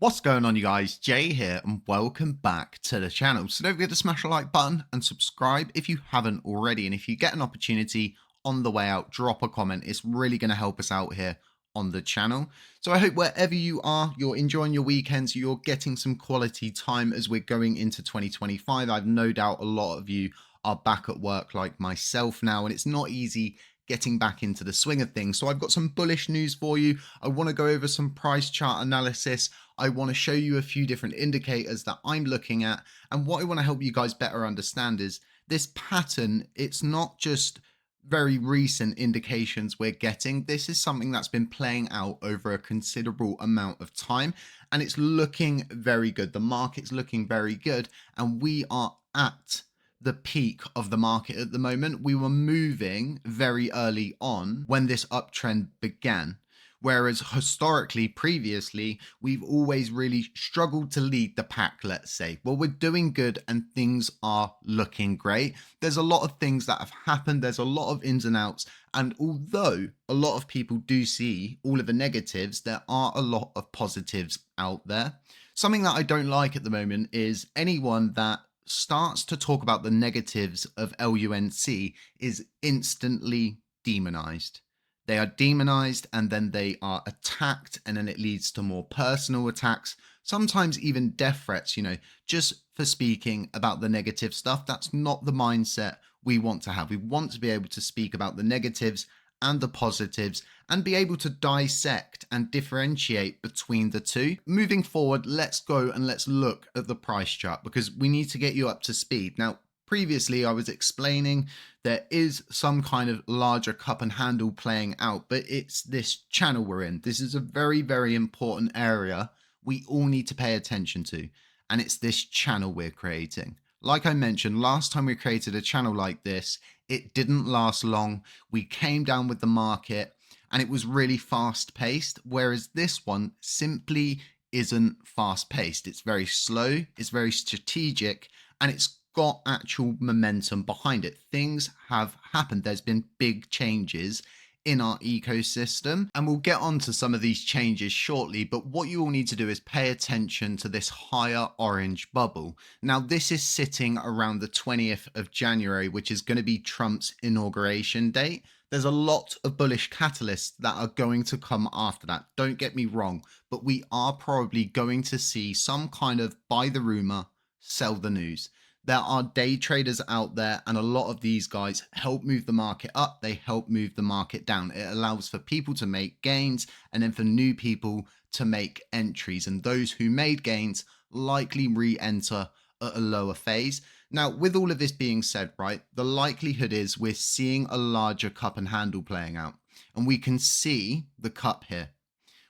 What's going on, you guys? Jay here and welcome back to the channel. So don't forget to smash the like button and subscribe if you haven't already. And if you get an opportunity on the way out, drop a comment. It's really going to help us out here on the channel. So I hope wherever you are, you're enjoying your weekends, you're getting some quality time as we're going into 2025. I've no doubt a lot of you are back at work like myself now, and it's not easy getting back into the swing of things. So I've got some bullish news for you. I want to go over some price chart analysis. I want to show you a few different indicators that I'm looking at. And what I want to help you guys better understand is this pattern. It's not just very recent indications we're getting. This is something that's been playing out over a considerable amount of time, and it's looking very good. The market's looking very good, and we are at the peak of the market at the moment. We were moving very early on when this uptrend began. Whereas historically, previously, we've always really struggled to lead the pack, let's say. Well, we're doing good and things are looking great. There's a lot of things that have happened. There's a lot of ins and outs. And although a lot of people do see all of the negatives, there are a lot of positives out there. Something that I don't like at the moment is anyone that starts to talk about the negatives of LUNC is instantly demonized. They are demonized and then they are attacked, and then it leads to more personal attacks, sometimes even death threats, just for speaking about the negative stuff. That's not the mindset we want to have. We want to be able to speak about the negatives and the positives and be able to dissect and differentiate between the two. Moving forward, let's go and let's look at the price chart because we need to get you up to speed. Now, previously, I was explaining there is some kind of larger cup and handle playing out, but it's this channel we're in. This is a very, very important area we all need to pay attention to, and it's this channel we're creating. Like I mentioned, last time we created a channel like this, it didn't last long. We came down with the market and it was really fast paced, whereas this one simply isn't fast paced. It's very slow, it's very strategic, and it's got actual momentum behind it. Things have happened. There's been big changes in our ecosystem, and we'll get onto some of these changes shortly. But what you all need to do is pay attention to this higher orange bubble. Now, this is sitting around the 20th of January, which is going to be Trump's inauguration date. There's a lot of bullish catalysts that are going to come after that. Don't get me wrong, but we are probably going to see some kind of buy the rumor, sell the news. There are day traders out there, and a lot of these guys help move the market up. They help move the market down. It allows for people to make gains and then for new people to make entries. And those who made gains likely re-enter at a lower phase. Now, with all of this being said, right, the likelihood is we're seeing a larger cup and handle playing out. And we can see the cup here.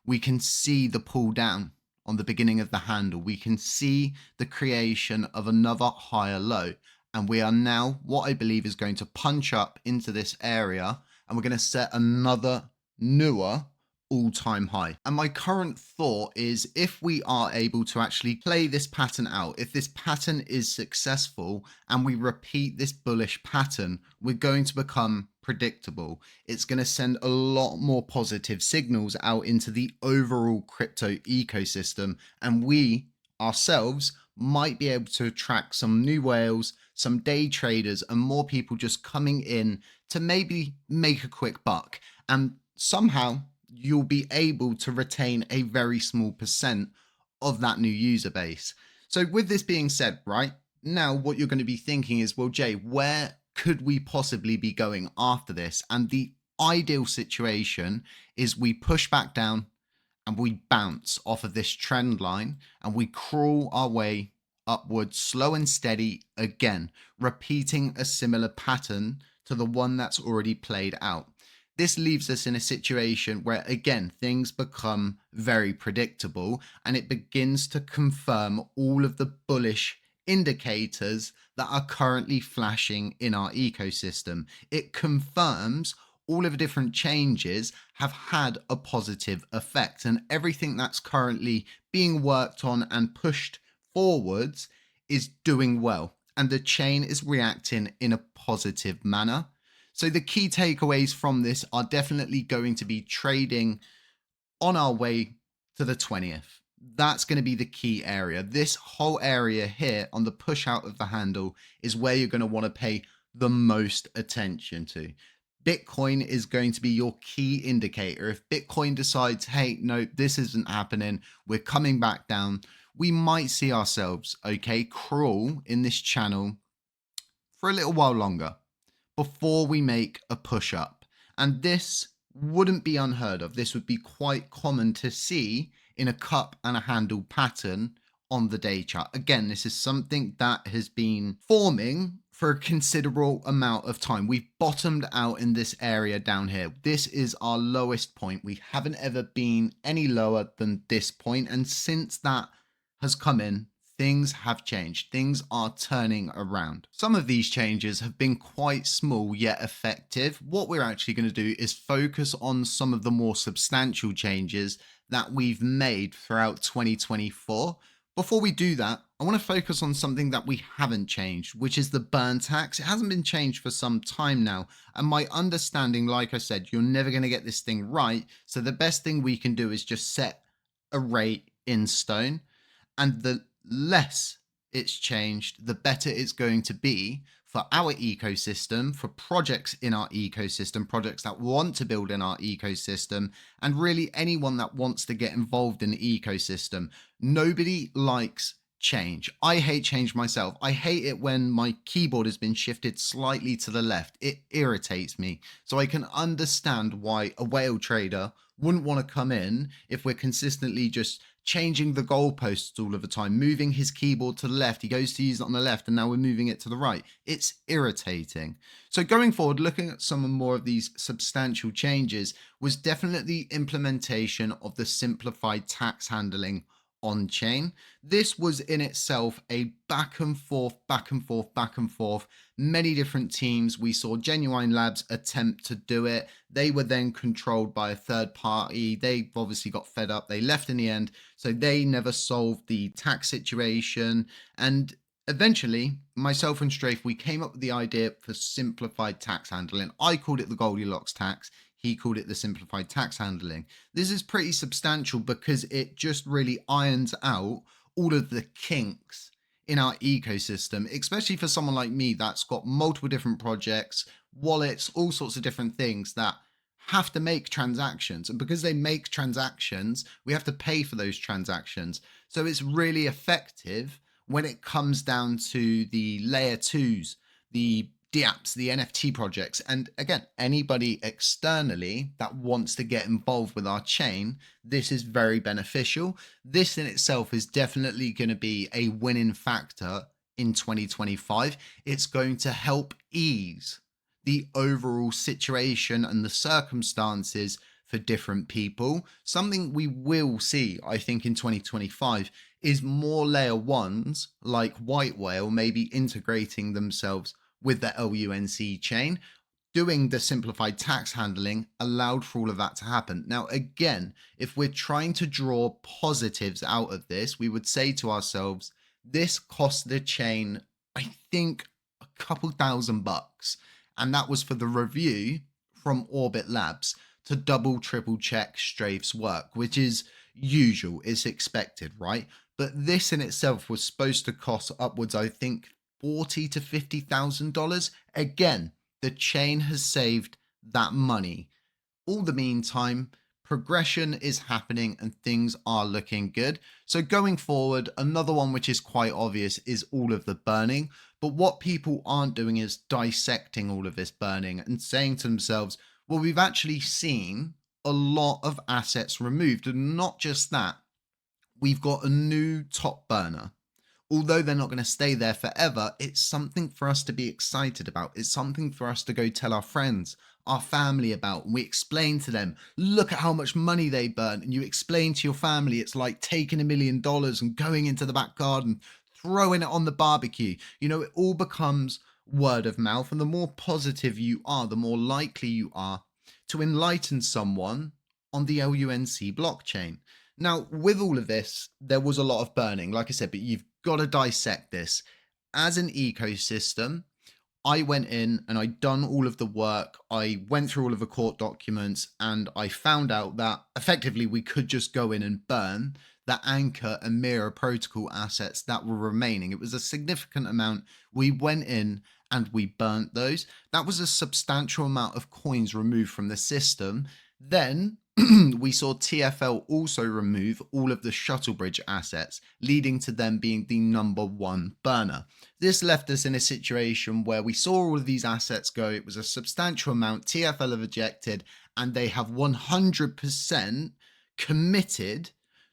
We can see the pull down on the beginning of the handle. We can see the creation of another higher low, and we are now what I believe is going to punch up into this area, and we're going to set another newer all-time high. And my current thought is if we are able to actually play this pattern out, if this pattern is successful and we repeat this bullish pattern, we're going to become predictable. It's going to send a lot more positive signals out into the overall crypto ecosystem, and we ourselves might be able to attract some new whales, some day traders, and more people just coming in to maybe make a quick buck. And somehow you'll be able to retain a very small percent of that new user base. So with this being said, right now, what you're going to be thinking is, well, Jay, where could we possibly be going after this? And the ideal situation is we push back down and we bounce off of this trend line and we crawl our way upwards, slow and steady again, repeating a similar pattern to the one that's already played out. This leaves us in a situation where, again, things become very predictable and it begins to confirm all of the bullish indicators that are currently flashing in our ecosystem. It confirms all of the different changes have had a positive effect, and everything that's currently being worked on and pushed forwards is doing well, and the chain is reacting in a positive manner. So the key takeaways from this are definitely going to be trading on our way to the 20th. That's going to be the key area. This whole area here on the push out of the handle is where you're going to want to pay the most attention to. Bitcoin is going to be your key indicator. If Bitcoin decides, hey, no, this isn't happening, we're coming back down, we might see ourselves, okay, crawl in this channel for a little while longer before we make a push up. And this wouldn't be unheard of. This would be quite common to see in a cup and a handle pattern on the day chart. Again, this is something that has been forming for a considerable amount of time. We've bottomed out in this area down here. This is our lowest point. We haven't ever been any lower than this point. And since that has come in, things have changed. Things are turning around. Some of these changes have been quite small yet effective. What we're actually going to do is focus on some of the more substantial changes that we've made throughout 2024. Before we do that, I want to focus on something that we haven't changed, which is the burn tax. It hasn't been changed for some time now. And my understanding, like I said, you're never going to get this thing right. So the best thing we can do is just set a rate in stone. And the less it's changed, the better it's going to be for our ecosystem, for projects in our ecosystem, projects that want to build in our ecosystem, and really anyone that wants to get involved in the ecosystem. Nobody likes change. I hate change myself. I hate it when my keyboard has been shifted slightly to the left. It irritates me. So I can understand why a whale trader wouldn't want to come in if we're consistently just changing the goalposts all of the time, moving his keyboard to the left. He goes to use it on the left and now we're moving it to the right. It's irritating. So going forward, looking at some more of these substantial changes was definitely implementation of the simplified tax handling on chain. This was in itself a back and forth, many different teams. We saw Genuine Labs attempt to do it. They were then controlled by a third party. They obviously got fed up. They left in the end. So they never solved the tax situation. And eventually, myself and Strafe, we came up with the idea for simplified tax handling. I called it the Goldilocks tax. He called it the simplified tax handling. This is pretty substantial because it just really irons out all of the kinks in our ecosystem, especially for someone like me that's got multiple different projects, wallets, all sorts of different things that have to make transactions. And because they make transactions, we have to pay for those transactions. So it's really effective when it comes down to the layer twos, the dApps, the NFT projects, and again, anybody externally that wants to get involved with our chain, this is very beneficial. This in itself is definitely going to be a winning factor in 2025. It's going to help ease the overall situation and the circumstances for different people. Something we will see, I think, in 2025 is more layer ones like White Whale maybe integrating themselves with the LUNC chain. Doing the simplified tax handling allowed for all of that to happen. Now, again, if we're trying to draw positives out of this, we would say to ourselves, this cost the chain, I think, a couple $1,000. And that was for the review from Orbit Labs to double, triple check Strafe's work, which is usual, it's expected, right? But this in itself was supposed to cost upwards, I think, $40,000 to $50,000. Again, the chain has saved that money. All the meantime, progression is happening and things are looking good. So going forward, another one which is quite obvious is all of the burning. But what people aren't doing is dissecting all of this burning and saying to themselves, well, we've actually seen a lot of assets removed. And not just that, we've got a new top burner. Although they're not going to stay there forever, it's something for us to be excited about. It's something for us to go tell our friends, our family about. And we explain to them, look at how much money they burn. And you explain to your family, it's like taking $1 million and going into the back garden, throwing it on the barbecue. You know, it all becomes word of mouth. And the more positive you are, the more likely you are to enlighten someone on the LUNC blockchain. Now, with all of this, there was a lot of burning, like I said, but you've got to dissect this. As an ecosystem, I went in and I'd done all of the work. I went through all of the court documents and I found out that effectively we could just go in and burn the Anchor and Mira protocol assets that were remaining. It was a significant amount. We went in and we burnt those. That was a substantial amount of coins removed from the system. Then we saw TFL also remove all of the Shuttlebridge assets, leading to them being the #1 burner. This left us in a situation where we saw all of these assets go. It was a substantial amount. TFL have ejected, and they have 100% committed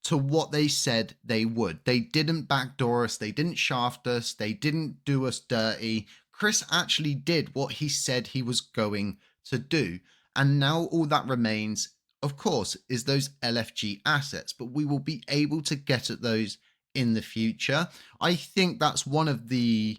to what they said they would. They didn't backdoor us. They didn't shaft us. They didn't do us dirty. Chris actually did what he said he was going to do. And now all that remains, of course, is those LFG assets, but we will be able to get at those in the future. I think that's one of the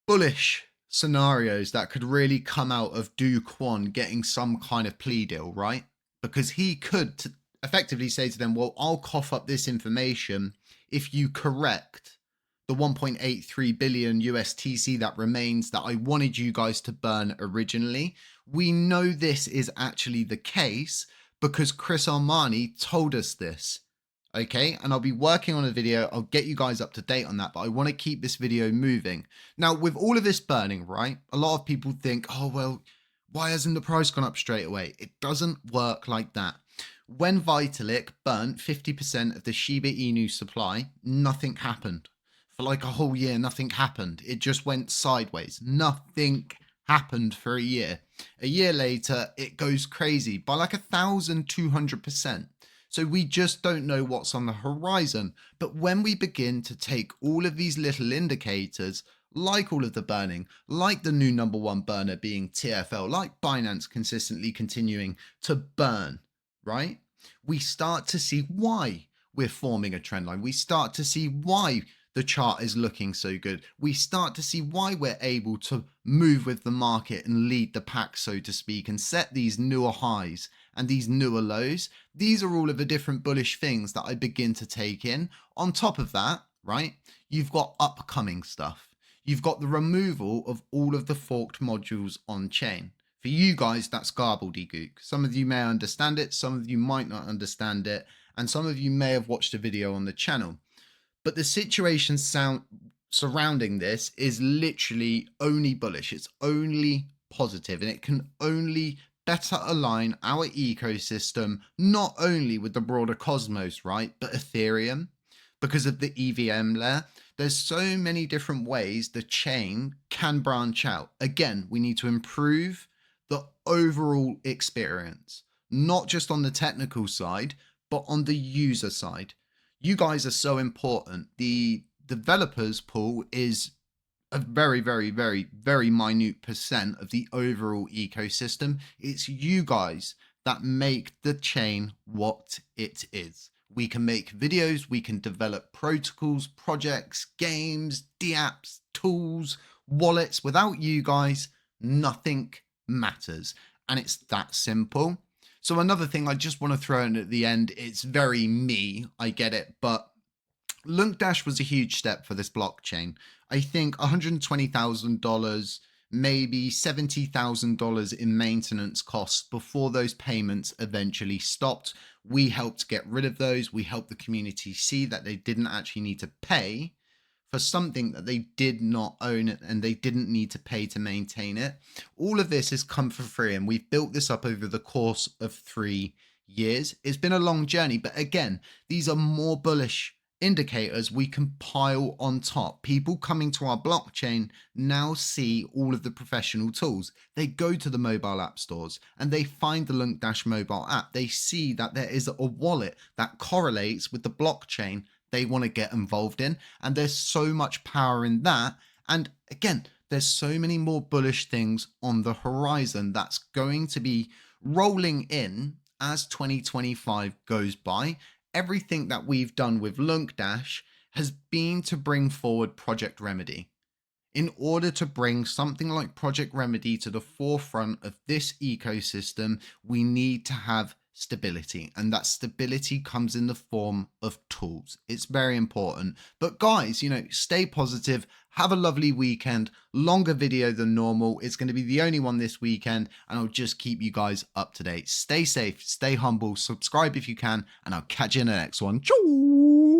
bullish scenarios that could really come out of Do Kwon getting some kind of plea deal, right? Because he could effectively say to them, well, I'll cough up this information if you correct the 1.83 billion USTC that remains that I wanted you guys to burn originally. We know this is actually the case because Chris Armani told us this. Okay, and I'll be working on a video. I'll get you guys up to date on that, but I want to keep this video moving. Now, with all of this burning, right, a lot of people think, oh, well, why hasn't the price gone up straight away? It doesn't work like that. When Vitalik burnt 50% of the Shiba Inu supply, nothing happened. For like a whole year, nothing happened. It just went sideways. Nothing happened for a year. A year later, it goes crazy by like 1,200%. So we just don't know what's on the horizon. But when we begin to take all of these little indicators, like all of the burning, like the new #1 burner being TFL, like Binance consistently continuing to burn, right? We start to see why we're forming a trend line. We start to see why the chart is looking so good. We start to see why we're able to move with the market and lead the pack, so to speak, and set these newer highs and these newer lows. These are all of the different bullish things that I begin to take in. On top of that, right, you've got upcoming stuff. You've got the removal of all of the forked modules on chain. For you guys, that's gobbledygook. Some of you may understand it, some of you might not understand it, and some of you may have watched a video on the channel. But the situation surrounding this is literally only bullish. It's only positive, and it can only better align our ecosystem, not only with the broader cosmos, right, but Ethereum, because of the EVM layer. There's so many different ways the chain can branch out. Again, we need to improve the overall experience, not just on the technical side, but on the user side. You guys are so important. The developers pool is a very, very, very, very minute percent of the overall ecosystem. It's you guys that make the chain what it is. We can make videos, we can develop protocols, projects, games, dApps, tools, wallets. Without you guys, nothing matters. And it's that simple. So another thing I just want to throw in at the end, it's very me, I get it, but LUNCDash was a huge step for this blockchain. I think $120,000, maybe $70,000 in maintenance costs before those payments eventually stopped. We helped get rid of those. We helped the community see that they didn't actually need to pay for something that they did not own and they didn't need to pay to maintain it. All of this has come for free, and we've built this up over the course of 3 years. It's been a long journey, but again, these are more bullish indicators we can pile on top. People coming to our blockchain now see all of the professional tools. They go to the mobile app stores and they find the LUNCDash mobile app. They see that there is a wallet that correlates with the blockchain they want to get involved in, and there's so much power in that. And again, there's so many more bullish things on the horizon that's going to be rolling in as 2025 goes by. Everything that we've done with LUNCDash has been to bring forward Project Remedy. In order to bring something like Project Remedy to the forefront of this ecosystem, we need to have stability, and that stability comes in the form of tools. It's very important. But guys, stay positive, Have a lovely weekend. Longer video than normal. It's going to be the only one this weekend, and I'll just keep you guys up to date. Stay safe, stay humble, subscribe if you can, and I'll catch you in the next one. Ciao.